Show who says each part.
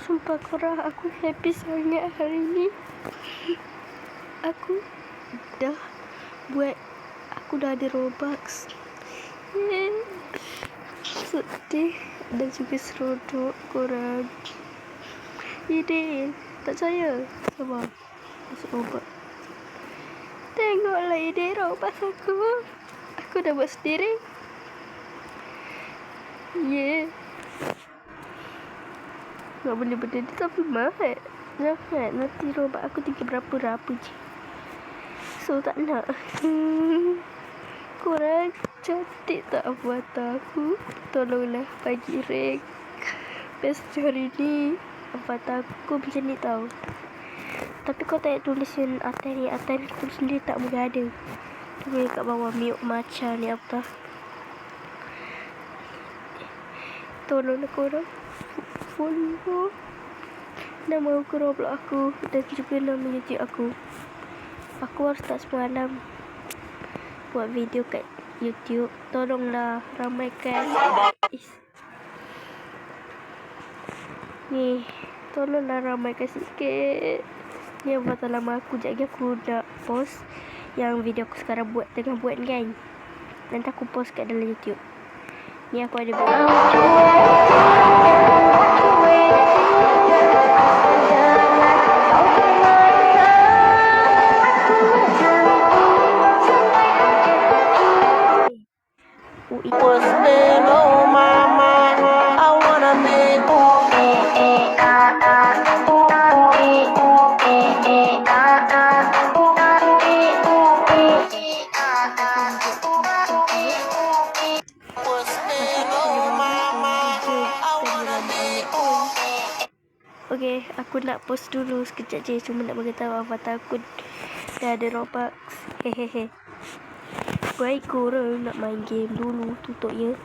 Speaker 1: Sumpah korang, aku happy sangat hari ni. Aku dah ada Robux. Sedih dan juga seronok korang. Ini tak percaya. Sabar, masuk Robux. Tengoklah ini Robux aku. Aku dah buat sendiri. Tak boleh benda ni tapi mahal. Jangan, nanti Robux aku tinggal berapa je. So tak nak. Korang cantik tak buat aku? Tolonglah bagi rank best hari ni. Avatar aku macam ni tau. Tapi kau tak tulis yang atas ni tu sendiri tak boleh ada. Tulis kat bawah mute macam ni apa. Tolonglah korang follow nama aku, Roblox aku dan juga nama YouTube aku. Aku harus start semalam buat video kat YouTube. Tolonglah ramaikan. Ni, tolonglah ramaikan sikit. Ni avatar lama aku. Sekejap lagi aku nak post yang video aku sekarang tengah buat ni kan. Nanti aku post kat dalam YouTube. Ni aku ada Okay, aku nak post dulu sekejap je. Cuma nak beritahu avatar aku dah ada Robux. Hehehe. Baik korang nak main game dulu. Tutup ya.